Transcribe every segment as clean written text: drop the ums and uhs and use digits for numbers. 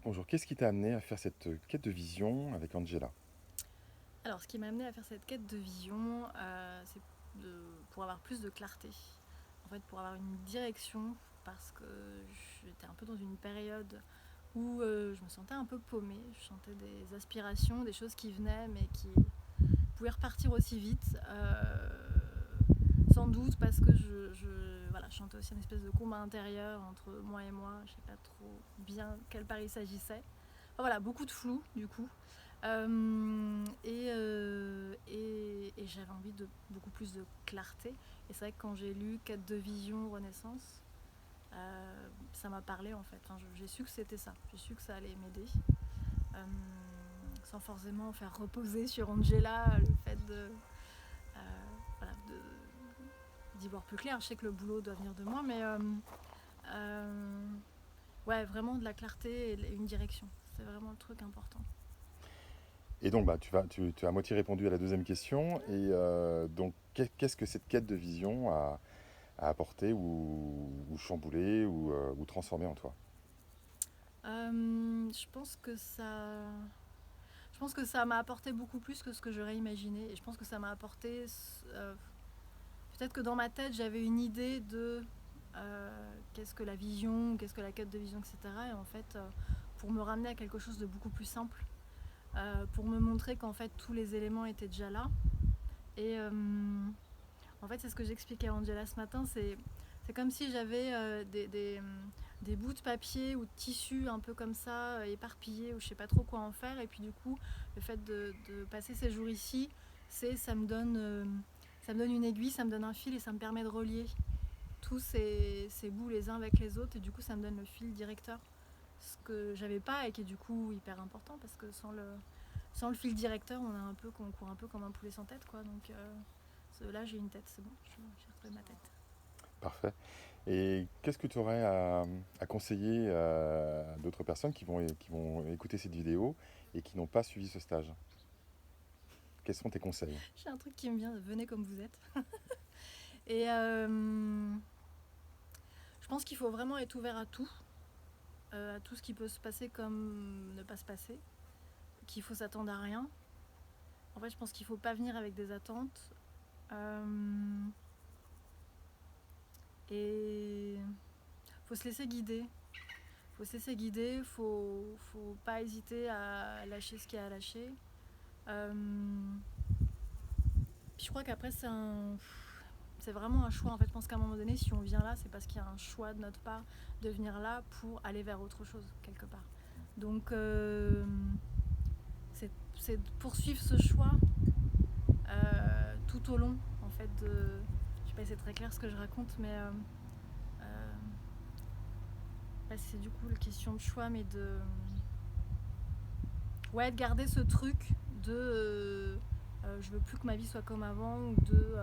Bonjour, qu'est-ce qui t'a amené à faire cette quête de vision avec Angela? Alors, ce qui m'a amené à faire cette quête de vision, c'est pour avoir plus de clarté. En fait, pour avoir une direction, parce que j'étais un peu dans une période où je me sentais un peu paumée. Je sentais des aspirations, des choses qui venaient, mais qui pouvaient repartir aussi vite. Sans doute parce que voilà, je sentais aussi une espèce de combat intérieur entre moi et moi. Je ne sais pas trop bien quel pari il s'agissait. Enfin, voilà, beaucoup de flou, du coup. Et j'avais envie de beaucoup plus de clarté. Et c'est vrai que quand j'ai lu Quête de vision, Renaissance, ça m'a parlé en fait. Enfin, j'ai su que c'était ça. J'ai su que ça allait m'aider. Euh, Sans forcément faire reposer sur Angela le fait voilà, d'y voir plus clair. Je sais que le boulot doit venir de moi, mais euh, ouais, vraiment de la clarté et une direction. C'est vraiment le truc important. Et donc, tu as à moitié répondu à la deuxième question. Et donc, qu'est-ce que cette quête de vision a apporté ou chamboulé ou transformé en toi? Je pense que ça m'a apporté beaucoup plus que ce que j'aurais imaginé. Et je pense que ça m'a apporté. Peut-être que dans ma tête, j'avais une idée de qu'est-ce que la vision, qu'est-ce que la quête de vision, etc. Et en fait, pour me ramener à quelque chose de beaucoup plus simple, pour me montrer qu'en fait, tous les éléments étaient déjà là. Et en fait, c'est ce que j'expliquais à Angela ce matin. C'est comme si j'avais des bouts de papier ou de tissu un peu comme ça, éparpillés, ou je sais pas trop quoi en faire. Et puis du coup, le fait de passer ces jours ici, ça me donne une aiguille, ça me donne un fil et ça me permet de relier tous ces bouts les uns avec les autres. Et du coup, ça me donne le fil directeur. Ce que j'avais pas et qui est du coup hyper important parce que sans le fil directeur, on court un peu comme un poulet sans tête, quoi. Donc là, j'ai une tête, c'est bon, j'ai retrouvé ma tête. Parfait. Et qu'est-ce que tu aurais à conseiller à d'autres personnes qui vont écouter cette vidéo et qui n'ont pas suivi ce stage? Quels sont tes conseils? J'ai un truc qui me vient, venez comme vous êtes. Et je pense qu'il faut vraiment être ouvert à tout ce qui peut se passer comme ne pas se passer, qu'il faut s'attendre à rien. En fait, je pense qu'il faut pas venir avec des attentes. Et faut se laisser guider. Faut se laisser guider, faut pas hésiter à lâcher ce qu'il y a à lâcher. Euh, Puis je crois qu'après, c'est vraiment un choix. En fait, je pense qu'à un moment donné, si on vient là, c'est parce qu'il y a un choix de notre part de venir là pour aller vers autre chose, quelque part. Donc, c'est de poursuivre ce choix tout au long, en fait. Je sais pas si c'est très clair ce que je raconte, mais euh, là, c'est du coup la question de choix, mais ouais, de garder ce truc de je veux plus que ma vie soit comme avant ou de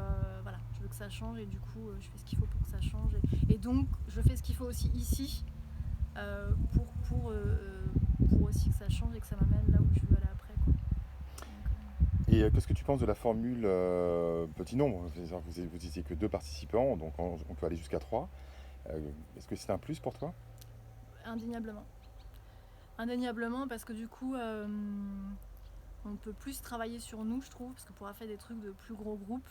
voilà, je veux que ça change et du coup je fais ce qu'il faut pour que ça change et donc je fais ce qu'il faut aussi ici pour aussi que ça change et que ça m'amène là où je veux aller après, quoi. Donc, Et qu'est-ce que tu penses de la formule petit nombre? C'est-à-dire que vous n'étiez que deux participants, donc on peut aller jusqu'à trois. Est-ce que c'est un plus pour toi? indéniablement. Indéniablement parce que du coup on peut plus travailler sur nous, je trouve, parce qu'on pourra faire des trucs de plus gros groupes.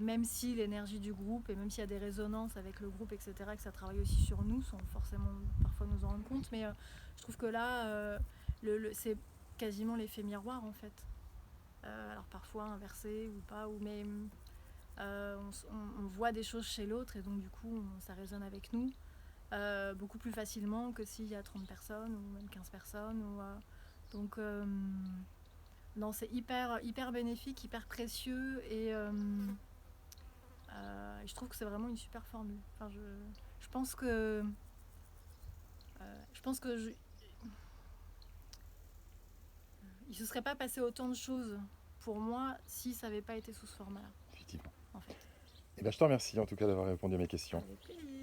Même si l'énergie du groupe et même s'il y a des résonances avec le groupe, etc., que ça travaille aussi sur nous, sans forcément parfois nous en rendre compte. Mais je trouve que là, c'est quasiment l'effet miroir en fait. Alors parfois inversé ou pas, mais on voit des choses chez l'autre et donc du coup ça résonne avec nous beaucoup plus facilement que s'il y a 30 personnes ou même 15 personnes. Donc non, c'est hyper bénéfique, hyper précieux et je trouve que c'est vraiment une super formule. Enfin, je pense que je pense que il se serait pas passé autant de choses pour moi si ça n'avait pas été sous ce format-là, Effectivement. en fait. Eh ben, je te remercie en tout cas d'avoir répondu à mes questions. Avec plaisir.